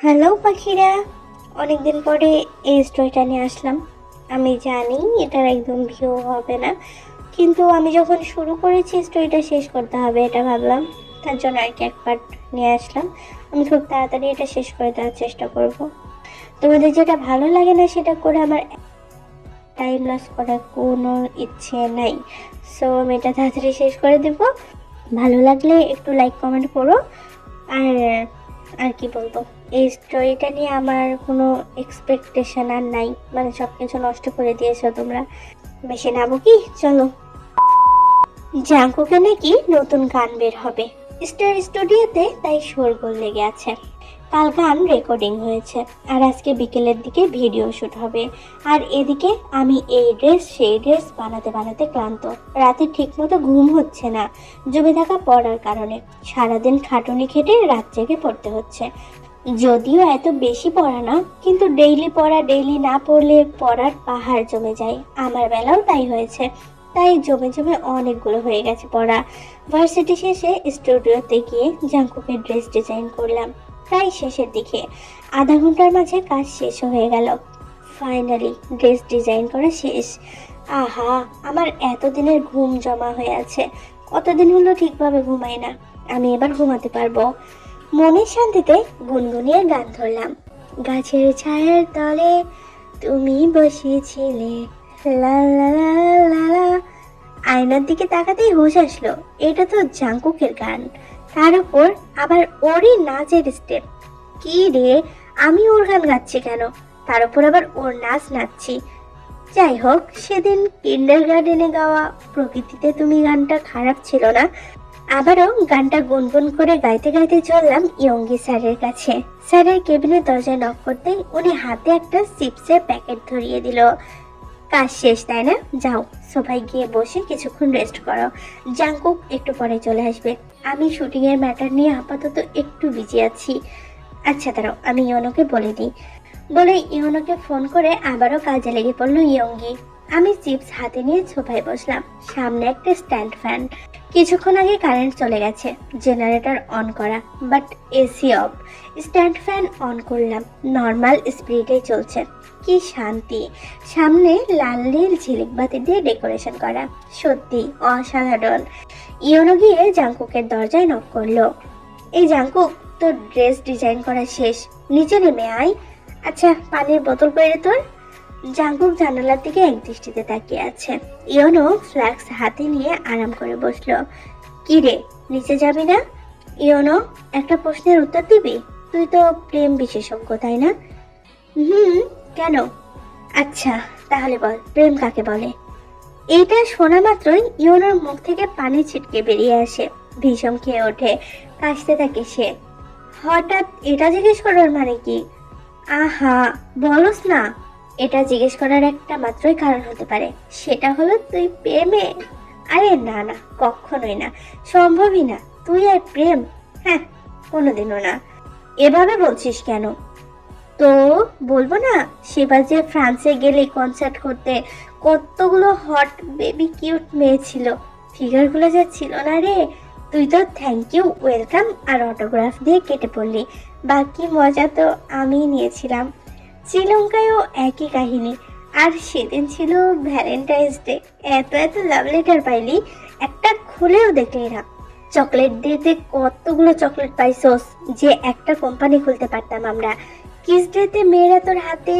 Hello পাখিরা, অনেকদিন পরে এই স্টোরিটা নিয়ে আসলাম। আমি জানি এটার একদম ভিউ হবে না, কিন্তু আমি যখন শুরু করেছি স্টোরিটা শেষ করতে হবে এটা ভাবলাম। তার জন্য আর কি এক পার্ট নিয়ে আসলাম। আমি খুব তাড়াতাড়ি এটা শেষ করে দেওয়ার চেষ্টা করব। তোমাদের যেটা ভালো লাগে না সেটা করে আমার টাইম লস করার কোনো ইচ্ছে নাই। সো আমি এটা তাড়াতাড়ি শেষ করে দেব। ভালো লাগলে একটু লাইক কমেন্ট করো। আর আর কি বলবো, এই স্টোরিটা নিয়ে আমার কোনো এক্সপেকটেশন আর নাই, মানে সব কিছু নষ্ট করে দিয়েছো তোমরা। বেশি নামো কি, চলো। জাঙ্কুকে নাকি নতুন গান বের হবে স্টার স্টুডিওতে, তাই শোরগোল লেগে আছে। কাল গান রেকর্ডিং হয়েছে আর আজকে বিকেলের দিকে ভিডিও শ্যুট হবে। আর এদিকে আমি এই ড্রেস সেই ড্রেস বানাতে বানাতে ক্লান্ত। রাতে ঠিকমতো ঘুম হচ্ছে না, জমে থাকা পড়ার কারণে। সারাদিন খাটুনি খেটে রাত জেগে পড়তে হচ্ছে। যদিও এত বেশি পড়া না, কিন্তু ডেইলি পড়া, ডেইলি না পড়লে পড়ার পাহাড় জমে যায়। আমার বেলাও তাই হয়েছে, তাই জমে জমে অনেকগুলো হয়ে গেছে পড়া। ভার্সিটি শেষে স্টুডিওতে গিয়ে জাঙ্কুকের ড্রেস ডিজাইন করলাম। প্রায় শেষের দিকে, আধা ঘন্টার মাঝে কাজ শেষ হয়ে গেল। ফাইনালি ড্রেস ডিজাইন করা শেষ। আহা, আমার এতদিনের ঘুম জমা হয়ে আছে। কতদিন হলো ঠিকভাবে ঘুমাই না। আমি এবার ঘুমাতে পারবো। মনের শান্তিতে গুনগুনিয়ে গান ধরলাম। গাছের ছায়ার তলে তুমি বসেছিলে, লা লা লা লা লা। আয়নার দিকে তাকাতেই হুঁশ আসলো, এটা তো জাঙ্কুকের গান। তার উপর আবার ওরই নাচের স্টেপ। কি রে, আমি ওর গান গাচ্ছি কেন? তার উপর আবার ওর নাচ নাচছি। যাই হোক, সেদিন কিন্ডার গার্ডেনে গাওয়া প্রকৃতিতে তুমি গানটা খারাপ ছিল না। আবারও গানটা গুনগুন করে গাইতে গাইতে চললাম ইয়ঙ্গি স্যারের কাছে। স্যারের কেবিনের দরজায় নক করতেই উনি হাতে একটা চিপসের প্যাকেট ধরিয়ে দিল। কাজ শেষ তাই না? যাও সোফায় গিয়ে বসে কিছুক্ষণ রেস্ট করো। জাঙ্কুক একটু পরে চলে আসবে। আমি শুটিং এর ম্যাটার নিয়ে আপাতত একটু বিজি আছি। আচ্ছা দাঁড়াও, আমি ইয়নোকে বলে দিই। বলে ইয়নোকে ফোন করে আবারও কাজে লেগে পড়লো ইয়ঙ্গি। আমি চিপস হাতে নিয়ে সোফায় বসলাম, সামনে একটা স্ট্যান্ড ফ্যান। কিছুক্ষণ আগে কারেন্ট চলে গেছে, জেনারেটর অন করা, but AC of. Stand fan on করলাম, নর্মাল স্পিডে চলছে। কি শান্তি! সামনে লাল নীল ঝিলিক বাতি দিয়ে ডেকোরেশন করা, সত্যি অসাধারণ। ইয়োনো গিয়ে জাঙ্কুকের দরজায় নক করলো। এই জাঙ্কুক, তোর ড্রেস ডিজাইন করা শেষ, নিচে নেমে আয়। আচ্ছা, পানির বোতল পেরে তোর। জাঙ্কুক জানালার দিকে এক দৃষ্টিতে তাকিয়ে আছে। ইয়োনো ফ্ল্যাক্স হাতে নিয়ে আরাম করে বসলো। কি রে, নিচে যাবি না? ইয়োনো, একটা প্রশ্নের উত্তর দিবি? তুই তো প্রেম বিশেষজ্ঞ তাই না? হুম, কেন? আচ্ছা তাহলে বল, প্রেম কাকে বলে? এইটা শোনা মাত্রই ইয়োনোর মুখ থেকে পানি ছিটকে বেরিয়ে আসে। ভীষণ খেয়ে ওঠে, কাশতে থাকে সে। হঠাৎ এটা জিজ্ঞেস করার মানে কি? আহা, বলস না। এটা জিজ্ঞেস করার একটা মাত্রই কারণ হতে পারে, সেটা হলো তুই প্রেমে। আরে না না, কখনোই না, সম্ভবই না। তুই আর প্রেম? হ্যাঁ, কোনোদিনও না। এভাবে বলছিস কেন? তো বলবো না, সেবার যে ফ্রান্সে গেলে কনসার্ট করতে কতগুলো হট বেবি কিউট মেয়ে ছিল, ফিগারগুলো যা ছিল না রে। তুই তো থ্যাংক ইউ, ওয়েলকাম আর অটোগ্রাফ দিয়ে কেটে পড়লি। বাকি মজা তো আমিই নিয়েছিলাম। শ্রীলঙ্কায়ও একই কাহিনী। আর সেদিন ছিল ভ্যালেন্টাইন্স ডে, এত এত লাভ লেটার পাইলি, একটা খুলেও দেখলি না। চকলেট ডেতে কতগুলো চকলেট পাইছস, যে একটা কোম্পানি খুলতে পারতাম আমরা। কিস ডেতে মেয়েরা তোর হাতে।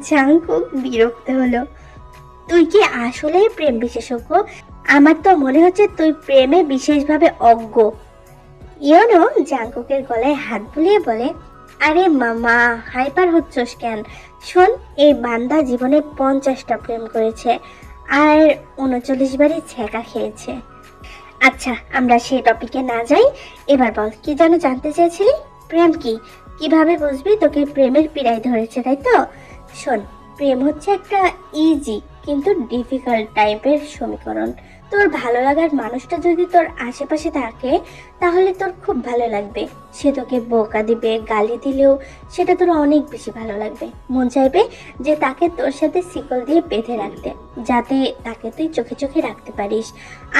জাঙ্কুক বিরক্ত হলো। তুই কি আসলেই প্রেম বিশেষজ্ঞ? আমার তো মনে হচ্ছে তুই প্রেমে বিশেষভাবে অজ্ঞ। ইয়োনো জাঙ্কুকের গলায় হাত বুলিয়ে বলে, আরে মামা, হাইপার হচ্ছস কেন? শোন, এই বান্দা জীবনে 50টা প্রেম করেছে আর 39 বারই ছ্যাঁকা খেয়েছে। আচ্ছা, আমরা সেই টপিকে না যাই। এবার বল, কি যেন জানতে চেয়েছিলি? প্রেম কি? কিভাবে বুঝবি তোকে প্রেমের পীড়ায় ধরেছে, তাই তো? শোন, প্রেম হচ্ছে একটা ইজি কিন্তু ডিফিকাল্ট টাইপের সমীকরণ। তোর ভালো লাগার মানুষটা যদি তোর আশেপাশে থাকে, তাহলে তোর খুব ভালো লাগবে। সে তোকে বোকা দিবে, গালি দিলেও সেটা তোর অনেক বেশি ভালো লাগবে। মন চাইবে যে তাকে তোর সাথে শিকল দিয়ে বেঁধে রাখতে, যাতে তাকে তুই চোখে চোখে রাখতে পারিস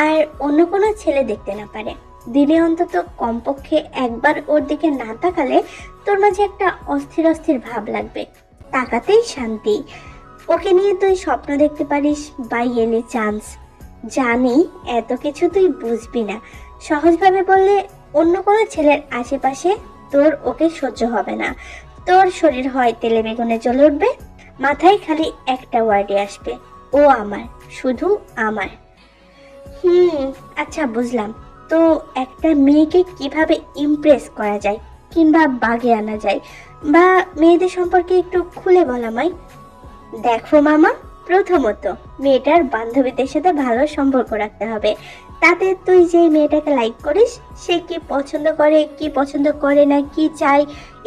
আর অন্য কোনো ছেলে দেখতে না পারে। দিনে অন্তত কমপক্ষে একবার ওর দিকে না তাকালে তোর মাঝে একটা অস্থির অস্থির ভাব লাগবে। তাকাতেই শান্তি। ওকে নিয়ে তুই স্বপ্ন দেখতে পারিস বাই এনি চান্স। জানি এত কিছু তুই বুঝবি না। সহজভাবে বললে, অন্য কোনো ছেলের আশেপাশে তোর ওকে সহ্য হবে না। তোর শরীর হয় তেলে বেগুনে জ্বলে উঠবে, মাথায় খালি একটা ওয়ার্ডে আসবে, ও আমার, শুধু আমার। আচ্ছা বুঝলাম। তো একটা মেয়েকে কিভাবে ইমপ্রেস করা যায় কিংবা বাগে আনা যায়, বা মেয়েদের সম্পর্কে একটু খুলে বল আমায়। দেখো মামা, প্রথমত মেয়েটার বান্ধবীদের সাথে ভালো সম্পর্ক রাখতে হবে। তাতে তুই যে মেয়েটাকে লাইক করিস সে কি পছন্দ করে, কি পছন্দ করে না, কি চাই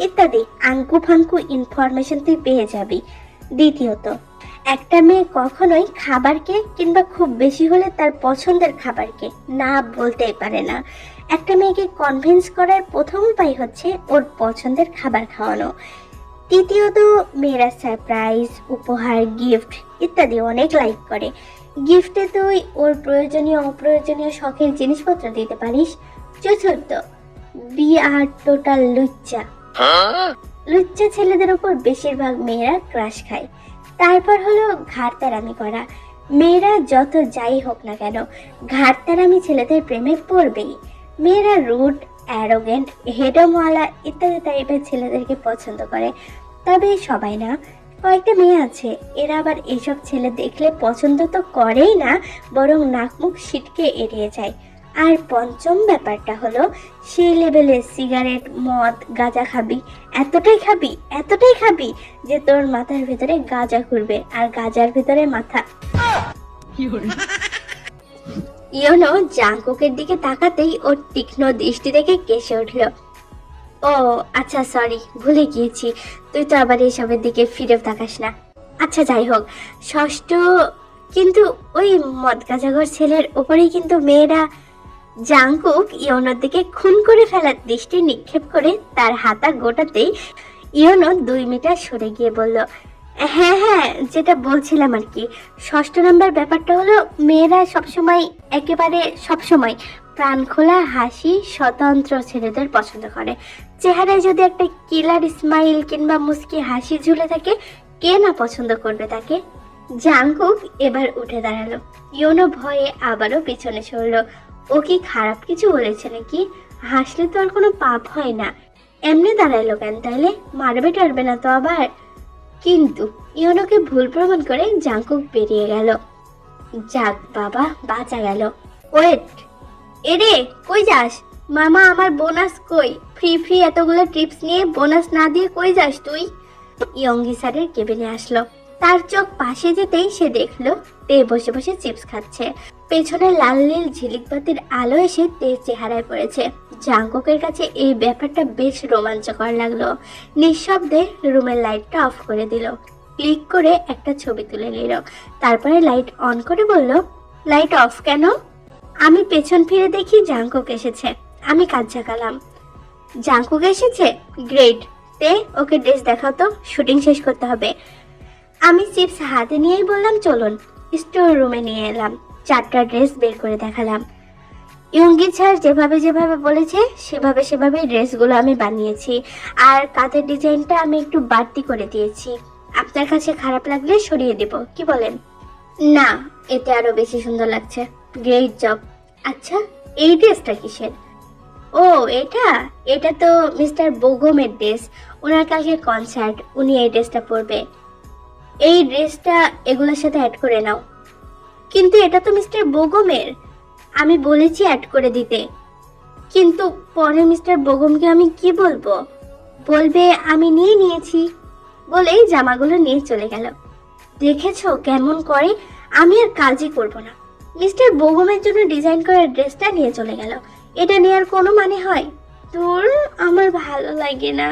ইত্যাদি আঙ্কু ফাঙ্কু ইনফরমেশন তুই পেয়ে যাবি। দ্বিতীয়ত, একটা মেয়ে কখনোই খাবারকে কিংবা খুব বেশি হলে তার পছন্দের খাবারকে না বলতেই পারে না। একটা মেয়েকে কনভিন্স করার প্রথম উপায় হচ্ছে ওর পছন্দের খাবার খাওয়ানো। তৃতীয়ত, মেয়েরা সারপ্রাইজ, উপহার, গিফট ইত্যাদি অনেক লাইক করে। গিফটে তুই ওর প্রয়োজনীয় অপ্রয়োজনীয় শখের জিনিসপত্র দিতে পারিস। চতুর্থ, বি আর টোটাল লুচ্চা। লুচ্চা ছেলেদের উপর বেশিরভাগ মেয়েরা ক্রাশ খায়। তারপর হলো ঘাড়তারামি করা। মেয়েরা যত যাই হোক না কেন, ঘাড়তারামি ছেলেদের প্রেমে পড়বেই। মেয়েরা রুড, অ্যারোগেন্ট, হেডমওয়ালা ইত্যাদি টাইপের ছেলেদেরকে পছন্দ করে। তবে সবাই না, কয়েকটা মেয়ে আছে, এরা আবার এইসব ছেলে দেখলে পছন্দ তো করেই না, বরং নাক মুখ সিটকে এড়িয়ে যায়। আর পঞ্চম ব্যাপারটা হলো, সেই লেভেলে সিগারেট, মদ, গাঁজা খাবি, এতটাই খাবি যে তোর মাথার ভিতরে গাঁজা ঘুরবে আর গাঁজার ভিতরে মাথা। ইয়োনো জাঙ্কুকের দিকে তাকাতেই ওর তীক্ষ্ণ দৃষ্টি দেখে কেসে উঠল। ও আচ্ছা, সরি, ভুলে গিয়েছি, তুই তো আবার এসবের দিকে ফিরে তাকাস না। আচ্ছা যাই হোক, ষষ্ঠ, কিন্তু ওই মদ গাঁজাঘর ছেলের ওপরেই কিন্তু মেয়েরা। জাঙ্কুক ইয়োনোর দিকে খুন করে ফেলার দৃষ্টি নিক্ষেপ করে তার হাতা গোটাতেই ইয়োনো 2 মিটার সরে গিয়ে বলল, হ্যাঁ, যেটা বলছিলাম আর কি। ষষ্ঠ নাম্বার ব্যাপারটা হলো, মেয়েরা একেবারে সবসময় প্রাণ খোলা হাসি, স্বতন্ত্র ছেলেদের পছন্দ করে। চেহারায় যদি একটা কিলার স্মাইল কিংবা মুস্কি হাসি ঝুলে থাকে, কে না পছন্দ করবে তাকে। জাঙ্কুক এবার উঠে দাঁড়ালো। ইয়োনো ভয়ে আবারও পিছনে সরল। ও কি খারাপ কিছু বলেছে নাকি? হাসলে তো আর কোনো পাপ হয় না। এমনি দাঁড়াইলো কেন তাইলে? মারবে টারবে না তো আবার? কিন্তু ইয়োনোকে ভুল প্রমাণ করে জাঙ্কুক বেরিয়ে গেল। যাক বাবা, বাঁচা গেল। ওয়েট, এরে কই যাস? মামা, আমার বোনাস কই? ফ্রি এতগুলো টিপস নিয়ে বোনাস না দিয়ে কই যাস তুই? ইয়ঙ্গি স্যারের কেবিনে আসলো। তার চোখ পাশে যেতেই সে দেখলো তে বসে বসে চিপস খাচ্ছে। পেছনে লাল নীল ঝিলিক বাতির আলো এসে তের চেহারায় পড়েছে। জাঙ্কুকের কাছে এই ব্যাপারটা বেশ রোমাঞ্চকর লাগলো। নিঃশব্দে রুমের লাইটটা অফ করে দিল। ক্লিক করে একটা ছবি তুলে নিল। তারপরে লাইট অন করে বলল, লাইট অফ কেন? আমি পেছন ফিরে দেখি জাঙ্কুক এসেছে। আমি কাজ ঝাঁকালাম। জাঙ্কুক এসেছে? গ্রেট। তে ওকে ড্রেস দেখাও তো, শুটিং শেষ করতে হবে। আমি চিপস হাতে নিয়েই বললাম, চলুন। স্টোর রুমে নিয়ে এলাম। 4টা ড্রেস বের করে দেখালাম। ইয়ঙ্গি স্যার যেভাবে বলেছে সেভাবে ড্রেসগুলো আমি বানিয়েছি। আর কাঁধের ডিজাইনটা আমি একটু বাড়তি করে দিয়েছি। আপনার কাছে খারাপ লাগলে সরিয়ে দেব, কি বলেন? না, এতে আরো বেশি সুন্দর লাগছে। Great job. আচ্ছা, এই ড্রেসটা কিসের? ও এটা তো মিস্টার বোগমের ড্রেস। ওনার কালকে কনসার্ট, উনি এই ড্রেসটা পরবে। এই ড্রেসটা এগুলোর সাথে অ্যাড করে নাও। কিন্তু এটা তো মিস্টার বোগমের। আমি বলেছি অ্যাড করে দিতে, কিন্তু পরে মিস্টার বোগমকে আমি কি বলবো? বলবে আমি নিয়ে নিয়েছি বলেই জামাগুলো নিয়ে চলে গেল। দেখেছো কেমন করে? আমি আর কাজই করব না। মিস্টার বোগমের জন্য ডিজাইন করা ড্রেসটা নিয়ে চলে গেল। এটা নেওয়ার কোনো মানে হয়? তোর আমার ভালো লাগে না।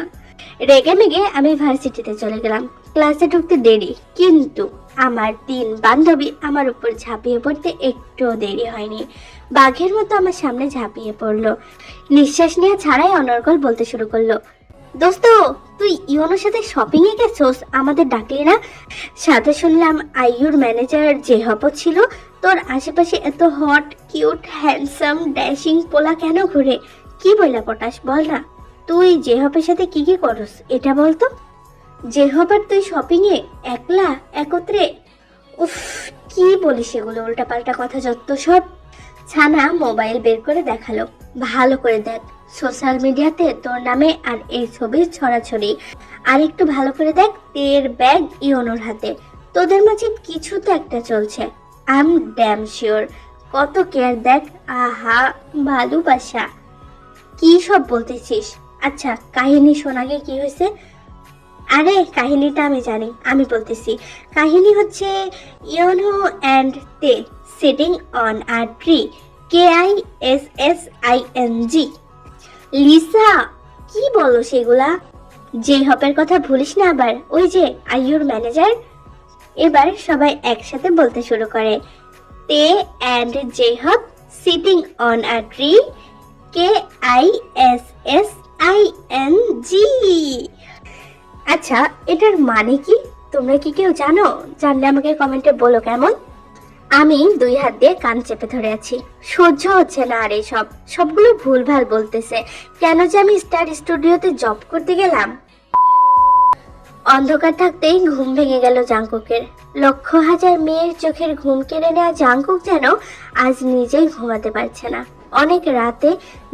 রেগে মেগে আমি ভার্সিটিতে চলে গেলাম। ক্লাসে ঢুকতে দেরি, কিন্তু আমার 3 বান্ধবী আমার উপর ঝাঁপিয়ে পড়তে একটু দেরি হয়নি। বাঘের মতো আমার সামনে ঝাঁপিয়ে পড়লো। নিঃশ্বাস নিয়ে ছাড়াই অনর্গল বলতে শুরু করলো, দোস্ত তুই ইয়োনোর সাথে শপিং এ গেছোস, আমাদের ডাকলি না? সাথে শুনলাম আইয়ুর ম্যানেজার জেহপ ছিল, তোর আশেপাশে এত হট কিউট হ্যান্ডসাম ড্যাশিং পোলা কেন ঘুরে? কি বইলা পটাশ, বল না। তুই জেহবের সাথে কি কি করস এটা বলতো। জেহব আর তুই শপিং এ একলা একত্রে? উফ, কি বলিস এগুলো উল্টাপাল্টা কথা যত সব। ছানা মোবাইল বের করে দেখালো। ভালো করে দেখ, সোশ্যাল মিডিয়াতে তোর নামে আর এই ছবির ছড়াছড়ি। আর একটু ভালো করে দেখ তের ব্যাগ ইওনোর হাতে। তোদের মাঝে কিছু তো একটা চলছে। I am damn sure. কত কেয়ার দেখ, আহা ভালোবাসা। কি সব বলতেছিস? আচ্ছা কাহিনী শোনাগে কি হয়েছে? আরে কাহিনীটা আমি জানি, আমি বলতেছি। কাহিনী হচ্ছে ইওনো and Tae sitting on a tree, KISSING। Lisa, কি বলো সেগুলা? যে হপের কথা ভুলিস না আবার, ওই যে আইয়ুর ম্যানেজার। এবার সবাই একসাথে বলতে শুরু করে, Tae and J Hope sitting on a tree, KISSING। আচ্ছা এটার মানে কি? তোমরা কি কেউ জানো? জানলে আমাকে কমেন্টে বলো কেমন। আমি 2 হাত দিয়ে কান চেপে ধরে আছি, সহ্য হচ্ছে না। আর এই সবগুলো ভুলভাল বলতেছে। কেন যে আমি স্টার স্টুডিওতে জব করতে গেলাম। অন্ধকার থাকতেই ঘুম ভেঙে গেল জাংকুকের। লক্ষ হাজার মেয়ের চোখের ঘুম কেড়ে নেওয়া জাংকুক যেন আজ নিজেই ঘুমাতে পারছে না। অনেক রাতে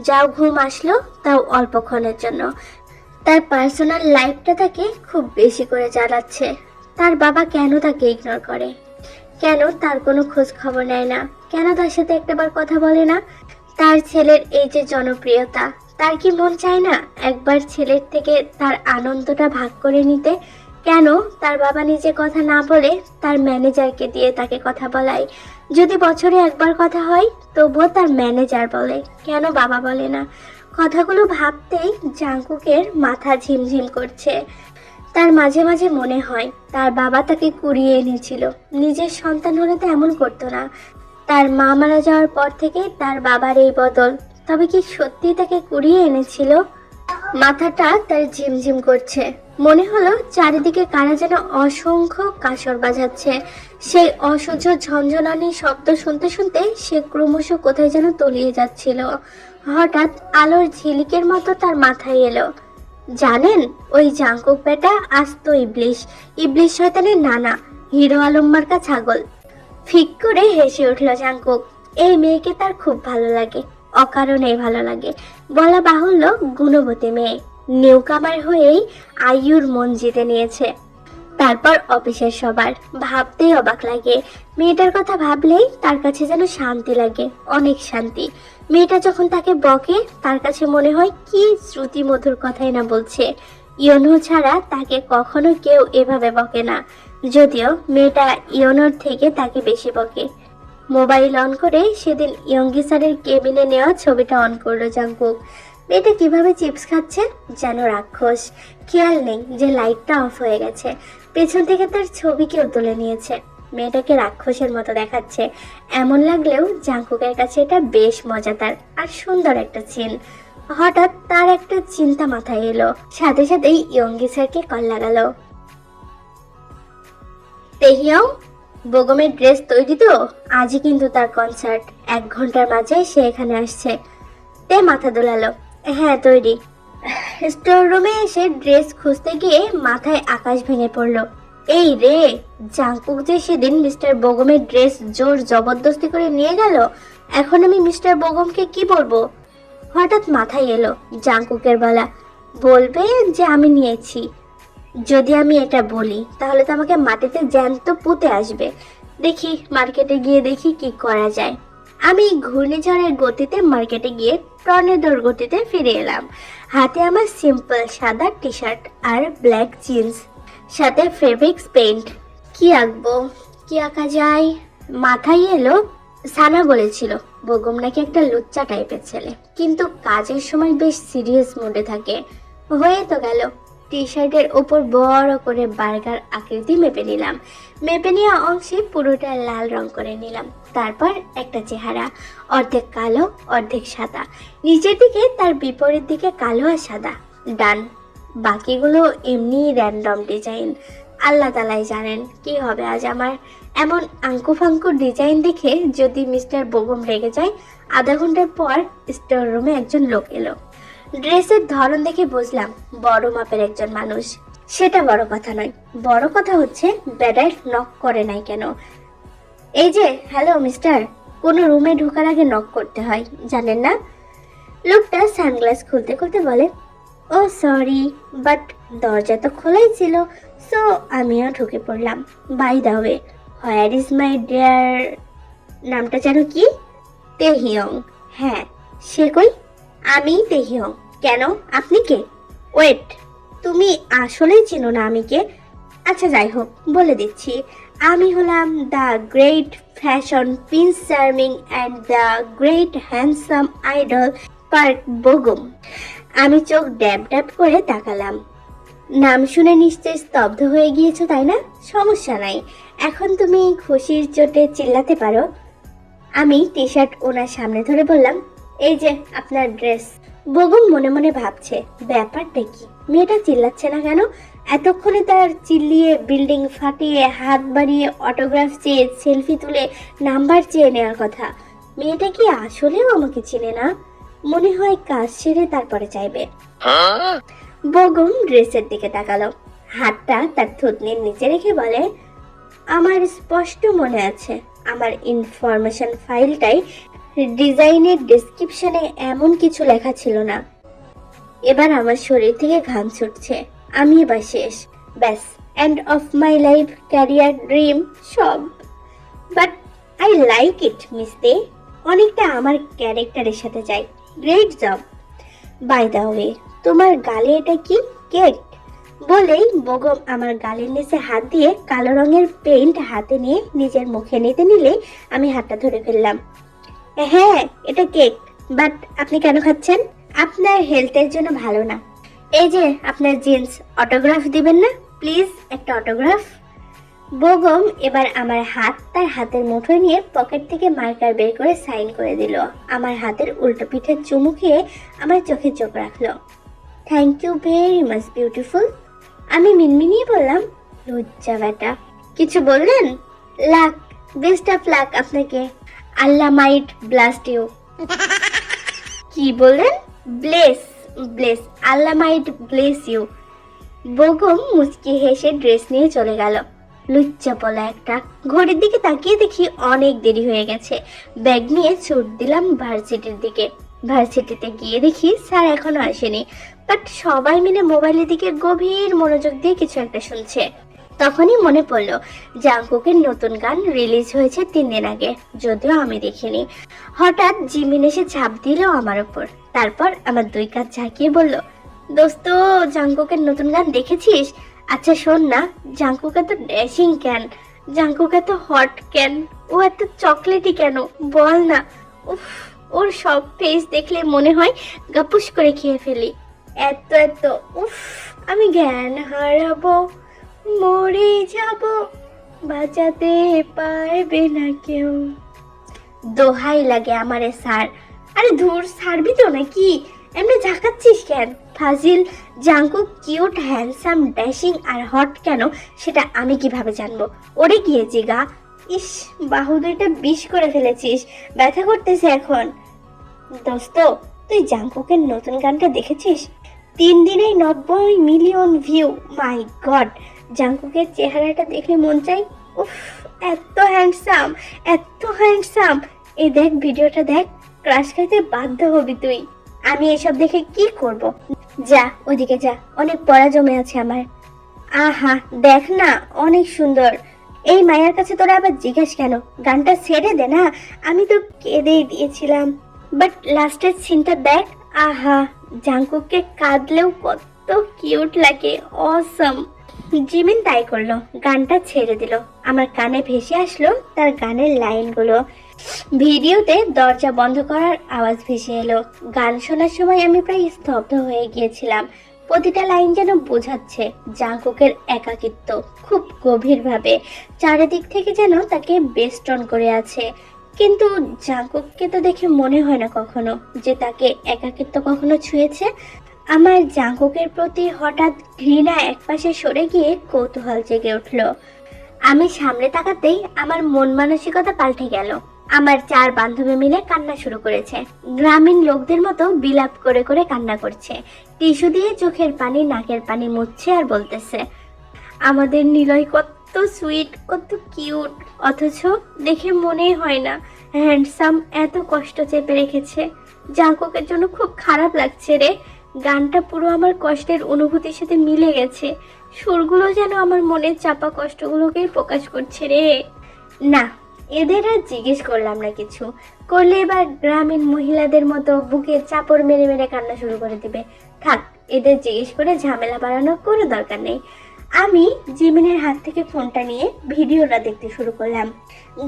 যাও ঘুম আসলো, তাও অল্পক্ষণের জন্য। তার পার্সোনাল লাইফটা তাকে খুব বেশি করে জ্বালাচ্ছে। তার বাবা কেন তাকে ইগনোর করে? কেন তার কোনো খোঁজ খবর নেয় না? কেন তার সাথে একটাবার কথা বলে না? তার ছেলের এই যে জনপ্রিয়তা, তার কি মন চায় না একবার ছেলের থেকে তার আনন্দটা ভাগ করে নিতে? কেন তার বাবা নিজে কথা না বলে তার ম্যানেজারকে দিয়ে তাকে কথা বলায়? যদি বছরে একবার কথা হয় তবুও তার ম্যানেজার বলে, কেন বাবা বলে না? কথাগুলো ভাবতেই জাংকুকের মাথা ঝিমঝিম করছে। তার মাঝে মাঝে মনে হয় তার বাবা তাকে কুড়িয়ে এনেছিল। নিজের সন্তান হলে তো এমন করতো না। তার মা মারা যাওয়ার পর থেকে তার বাবার এই বদল। তবে কি সত্যি তাকে কুড়িয়ে এনেছিল? মাথাটা তার ঝিমঝিম করছে। মনে হলো চারিদিকে কারা যেন অসংখ্য কাসর বাজাচ্ছে। সেই অসহ্য ঝনঝনানি শব্দ শুনতে শুনতে সে ক্রমশ কোথায় যেন তলিয়ে যাচ্ছিল। হঠাৎ আলোর ঝিলিকের মতো তার মাথায় এলো, জানেন ওই জাংকুক বেটা আস্ত ইবলিশ, ইবলিশ শয়তানের নানা, হিরো আলম মার্কা ছাগল। ফিক করে হেসে উঠল জাংকুক। এই মেয়েকে তার খুব ভালো লাগে, অকারণেই ভালো লাগে। বলা বাহুল্য গুণবতী মেয়ে। নিউকামার হয়েই আইয়ুর মন জিতে নিয়েছে। তারপর অফিসের সবার। ভাবতেই অবাক লাগে। মেয়েটার কথা ভাবলেই তার কাছে যেন শান্তি লাগে, অনেক শান্তি। মেয়েটা যখন তাকে বকে তার কাছে মনে হয় কি শ্রুতি মধুর কথাই না বলছে। ইয়নো ছাড়া তাকে কখনো কেউ এভাবে বকে না। যদিও মেয়েটা ইয়নোর থেকে তাকে বেশি বকে। মোবাইল অন করে সেদিন ইয়ঙ্গি স্যারের কেবিনে নেওয়া ছবিটা অন করলো জাংকুক। মেয়েটা কিভাবে চিপস খাচ্ছে যেন রাক্ষস। খেয়াল নেই যে লাইটটা অফ হয়ে গেছে। পেছন থেকে তার ছবি কেউ তুলে নিয়েছে। মেয়েটাকে রাক্ষসের মতো দেখাচ্ছে। এমন লাগলেও জাংকুকের কাছে এটা বেশ মজাদার আর সুন্দর একটা সিন। হঠাৎ তার একটা চিন্তা মাথায় এলো। সাথে সাথেই ইয়ঙ্গি স্যারকে কল লাগালো। তেহিয়াও, বেগমের ড্রেস তৈরি তো? আজই কিন্তু তার কনসার্ট। 1 ঘন্টার মাঝে সে এখানে আসছে। তে মাথা দোলালো। হ্যাঁ তৈরি। স্টোর রুমে এসে ড্রেস খুঁজতে গিয়ে মাথায় আকাশ ভেঙে পড়লো। এই রে, জাংকুক যে সেদিন মিস্টার বেগমের ড্রেস জোর জবরদস্তি করে নিয়ে গেল। এখন আমি মিস্টার বেগমকে কি বলবো? হঠাৎ মাথায় এলো জাংকুকের বলা। বলবে যে আমি নিয়েছি। যদি আমি এটা বলি তাহলে তো আমাকে মাটিতে জ্যান্ত পুঁতে আসবে। দেখি মার্কেটে গিয়ে দেখি কি করা যায়। আমি ঘূর্ণিঝড়ের গতিতে মার্কেটে গিয়ে টর্নেডোর গতিতে ফিরে এলাম। হাতে আমার সিম্পল সাদা টি শার্ট আর ব্ল্যাক জিন্স, সাথে ফেব্রিক্স পেইন্ট। কি আঁকবো, কি আঁকা যায়? মাথায় এলো সানা বলেছিল বেগম নাকি একটা লুচ্চা টাইপের ছেলে, কিন্তু কাজের সময় বেশ সিরিয়াস মুডে থাকে। হয়ে তো গেল। টি শার্টের ওপর বড় করে বার্গার আকৃতি মেপে নিলাম। মেপে নেওয়া অংশে পুরোটা লাল রং করে নিলাম। তারপর একটা চেহারা, অর্ধেক কালো অর্ধেক সাদা। নিচের দিকে তার বিপরীত দিকে কালো আর সাদা। ডান। বাকিগুলো এমনি র্যান্ডম ডিজাইন। আল্লাহ তালাই জানেন কি হবে আজ আমার। এমন আঙ্কু ফাঙ্কুর ডিজাইন দেখে যদি মিস্টার বেগম রেগে যায়। আধা ঘন্টার পর স্টোর রুমে একজন লোক এলো। ড্রেসের ধরন দেখে বুঝলাম বড় মাপের একজন মানুষ। সেটা বড় কথা নয়, বড় কথা হচ্ছে বেডায় নক করে নাই কেন। এই যে হ্যালো মিস্টার, কোনো রুমে ঢোকার আগে নক করতে হয় জানেন না? লোকটা সানগ্লাস খুলতে খুলতে বলে, ও সরি, বাট দরজা তো খোলাই ছিল, সো আমিও ঢুকে পড়লাম। By the way, where is my dear, নামটা যেন কি? তেহিয়ং। হ্যাঁ, সে কই? আমি তেহিয়ং। কেন, আপনি কে? ওয়েট, তুমি আসলেই চেনো না আমি কে? আচ্ছা যাই হোক, বলে দিচ্ছি। আমি হলাম the great fashion Prince charming and the great handsome idol park Begum. আমি চোখ ড্যাব ড্যাব করে তাকালাম। নাম শুনে নিশ্চয় স্তব্ধ হয়ে গিয়েছো তাই না? সমস্যা নাই, এখন তুমি খুশির চোটে চিল্লাতে পারো। আমি টি শার্ট ওনার সামনে ধরে বললাম, এই যে আপনার ড্রেস। বেগম মনে মনে ভাবছে ব্যাপারটা কি, মেয়েটা চিল্লাচ্ছে না কেন? এতক্ষণে তার চিল্লিয়ে বিল্ডিং ফাটিয়ে হাত বাড়িয়ে অটোগ্রাফ চেয়ে সেলফি তুলে নাম্বার চেয়ে নেওয়ার কথা। মেয়েটা কি আসলেও আমাকে চিনে না? মনে হয় কাজ সেরে তারপরে চাইবে। বেগম ড্রেসের দিকে তাকালো, হাতটা তার থুতনির নিচে রেখে বলে, আমার স্পষ্ট মনে আছে আমার ইনফরমেশন ফাইলটাই ডিজাইনের ডেসক্রিপশনে এমন কিছু লেখা ছিল না। এবার আমার শরীর থেকে ঘাম ছুটছে। আমি এবার শেষ, ব্যাস, end of my life, career, dream, সব। But I like it miss they, অনেকটা আমার ক্যারেক্টারের সাথে যায়। Great job. By the way, তোমার গালে এটা কি, কেক? বলেই বেগম আমার গালের নিচে হাত দিয়ে কালো রঙের পেইন্ট হাতে নিয়ে নিজের মুখে নিতে নিলে আমি হাতটা ধরে ফেললাম। হ্যাঁ, এটা কেক, বাট আপনি কেন খাচ্ছেন? আপনার হেলথের জন্য ভালো না। এই যে আপনার জিন্স, অটোগ্রাফ দিবেন না প্লিজ, একটা অটোগ্রাফ। বেগম এবার আমার হাত তার হাতের মুঠোয় নিয়ে পকেট থেকে মার্কার বের করে সাইন করে দিল। আমার হাতের উল্টো পিঠে চুমু খেয়ে আমার চোখে চোখ রাখলো। Thank you very much beautiful. আমি মিনমিনিয়ে বললাম, লজ্জা বেটা। কিছু বললেন? লাক, বেস্ট অফ লাক আপনাকে। Allah might blast you. কি বললেন? Bless, bless, Allah might bless you. বেগম মুচকি হেসে ড্রেস নিয়ে চলে গেল। লুচ্চা পলা একটা। ঘড়ির দিকে তাকিয়ে দেখি অনেক দেরি হয়ে গেছে। ব্যাগ নিয়ে ছুট দিলাম ভার্সিটির দিকে। ভার্সিটিতে গিয়ে দেখি স্যার এখনো আসেনি, বাট সবাই মিলে মোবাইলের দিকে গভীর মনোযোগ দিয়ে কিছু একটা শুনছে। তখনই মনে পড়লো জাংকুকের নতুন গান রিলিজ হয়েছে 3 দিন আগে, যদিও আমি দেখিনি। হঠাৎ জিমিন এসে ঝাঁপ দিল আমার উপর। তারপর আমার 2 কাঁধ ঝাঁকিয়ে বলল, দোস্ত, জাংকুকের নতুন গান দেখেছিস? আচ্ছা শোন না, জাংকুক এত ড্যাশিং কেন? জাংকুক এত হট কেন? ও এত চকলেটি কেন বল না? উফ, ওর সব ফেস দেখলে মনে হয় গাপুস করে খেয়ে ফেলি। এত এত, উফ, আমি জ্ঞান হারাবো, মরে যাব, বাঁচাতে পারবে না কেউ। দোহাই লাগে আমারে স্যার। আরে ধুর, ছাড়বি তো নাকি? এমনি ঝাঁকাচ্ছিস কেন? ফাজিল। জাংকুক কিউট, হ্যান্ডসাম, ড্যাশিং আর হট কেন সেটা আমি কিভাবে জানবো? ওরে গিয়ে জিগা। ইস, বাহু দুইটা বিষ করে ফেলেছিস, ব্যথা করতেছে এখন। দোস্ত, তুই জাংকুকের নতুন গানটা দেখেছিস? 3 দিনেই 90 মিলিয়ন ভিউ। মাই গড, জাংকুকের চেহারাটা দেখে মন চাই, উফ, এত হ্যান্ডসাম, এত হ্যান্ডসাম। এই দেখ, ভিডিওটা দেখ, ক্রাশ খাইতে বাধ্য হবি তুই। আমি এসব দেখে কি করব? যা ওদিকে যা, অনেক পড়া জমে আছে আমার। আহা, দেখ না, অনেক সুন্দর। এই মায়ের কাছে তোরা আবার জিজ্ঞেস কেন? গানটা ছেড়ে দে না, আমি তো কেঁদেই দিয়েছিলাম। বাট লাস্টের সিনটা দেখ, আহা, জাংকুককে কাঁদলেও কত কিউট লাগে, অসম। জিমিন তাই করলো, গানটা ছেড়ে দিল। আমার কানে ভেসে আসলো তার গানের লাইনগুলো। ভিডিওতে দরজা বন্ধ করার আওয়াজ ভেসে এলো। গান শোনার সময় আমি প্রায় স্তব্ধ হয়ে গিয়েছিলাম। প্রতিটা লাইন যেন বোঝাচ্ছে জাংকুকের একাকিত্ব খুব গভীরভাবে। চারিদিক থেকে যেন তাকে বেষ্টন করে আছে। কিন্তু জাংকুককে তো দেখে মনে হয় না কখনো যে তাকে একাকিত্ব কখনো ছুঁয়েছে। আমার জাঙ্কুকের প্রতি হঠাৎ ঘৃণা একপাশে সরে গিয়ে কৌতূহল জেগে উঠল। আমি সামনে তাকাতেই আমার মন মানসিকতা পাল্টে গেল। আমার 4 বান্ধবী মিলে কান্না শুরু করেছে। গ্রামীণ লোকদের মতো বিলাপ করে করে কান্না করছে। টিস্যু দিয়ে চোখের পানি নাকের পানি মুছছে আর বলতেছে, আমাদের নিলয় কত সুইট, কত কিউট, অথচ দেখে মনেই হয় না হ্যান্ডসাম। এত কষ্ট চেপে রেখেছে। জাঙ্কুকের জন্য খুব খারাপ লাগছে রে। গানটা পুরো আমার কষ্টের অনুভূতির সাথে মিলে গেছে। সুরগুলো যেন আমার মনের চাপা কষ্টগুলোকেই প্রকাশ করছে রে। না, এদের আর জিজ্ঞেস করলাম না কিছু। করলে এবার গ্রামীণ মহিলাদের মতো বুকে চাপড় মেরে মেরে কান্না শুরু করে দিবে। থাক, এদের জিজ্ঞেস করে ঝামেলা বাড়ানোর কোনো দরকার নেই। আমি জিমিনের হাত থেকে ফোনটা নিয়ে ভিডিওটা দেখতে শুরু করলাম।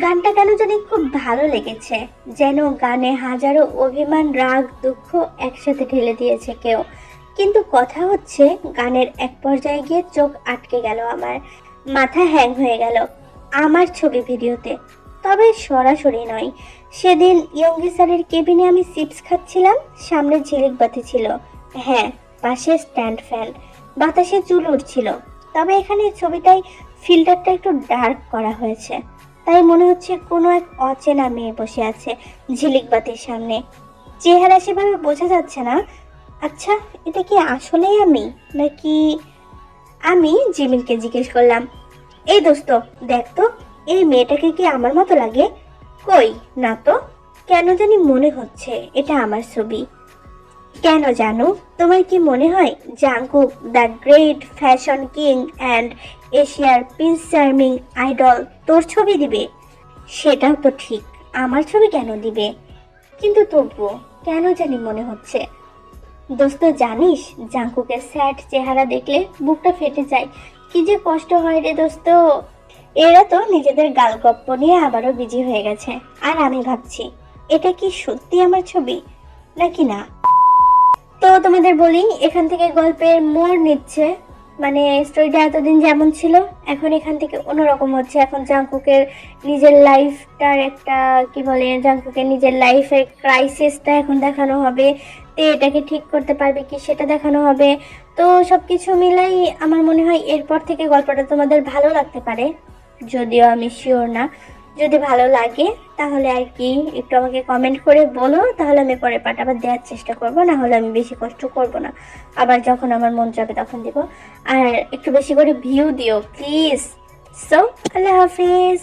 গানটা কেন জানি খুব ভালো লেগেছে, যেন গানে হাজারো অভিমান, রাগ, দুঃখ একসাথে ঢেলে দিয়েছে কেউ। কিন্তু কথা হচ্ছে, গানের এক পর্যায়ে গিয়ে চোখ আটকে গেল, আমার মাথা হ্যাং হয়ে গেল। আমার ছবি ভিডিওতে, তবে সরাসরি নয়। সেদিন ইয়ঙ্গি স্যারের কেবিনে আমি চিপস খাচ্ছিলাম, সামনে ঝিলিক বাতি ছিল, হ্যাঁ পাশে স্ট্যান্ড ফ্যান, বাতাসে চুল উঠছিল। তবে এখানে ছবিটায় ফিল্টারটা একটু ডার্ক করা হয়েছে, তাই মনে হচ্ছে কোনো এক অচেনা মেয়ে বসে আছে ঝিলিক বাতির সামনে। চেহারা সেভাবে বোঝা যাচ্ছে না। আচ্ছা, এটা কি আসলেই আমি নাকি? আমি জিমিনকে জিজ্ঞেস করলাম, এই দোস্ত দেখ তো, এই মেয়েটাকে কি আমার মতো লাগে? কই না তো, কেন জানি মনে হচ্ছে এটা আমার ছবি। কেন জানো, তোমার কি মনে হয় Jungkook the great fashion king and এশিয়ার প্রিন্স চার্মিং আইডল তোর ছবি দিবে? সেটাও তো ঠিক, আমার ছবি কেন দিবে? কিন্তু তবুও কেন জানি মনে হচ্ছে। দোস্ত জানিস, জাংকুকের স্যাড চেহারা দেখলে বুকটা ফেটে যায়। কি যে কষ্ট হয় রে দোস্ত। এরা তো নিজেদের গালগপ্প নিয়ে আবারও বিজি হয়ে গেছে, আর আমি ভাবছি এটা কি সত্যি আমার ছবি নাকি না। তো তোমাদের বলি, এখান থেকে গল্পের মোড় নিচ্ছে। মানে স্টোরিটা এতদিন যেমন ছিল, এখন এখান থেকে অন্যরকম হচ্ছে। এখন জাংকুকের নিজের লাইফটার একটা কি বলে, জাংকুকের নিজের লাইফের ক্রাইসিসটা এখন দেখানো হবে। তো এটাকে ঠিক করতে পারবে কি সেটা দেখানো হবে। তো সবকিছু মিলাই আমার মনে হয় এরপর থেকে গল্পটা তোমাদের ভালো লাগতে পারে, যদিও আমি শিওর না। যদি ভালো লাগে তাহলে আর কি একটু আমাকে কমেন্ট করে বলো, তাহলে আমি পরে পার্ট আবার দেওয়ার চেষ্টা করব, না হলে আমি বেশি কষ্ট করব না। আবার যখন আমার মন চাবে তখন দিব। আর একটু বেশি করে ভিউ দিও প্লিজ। So Allah Hafiz.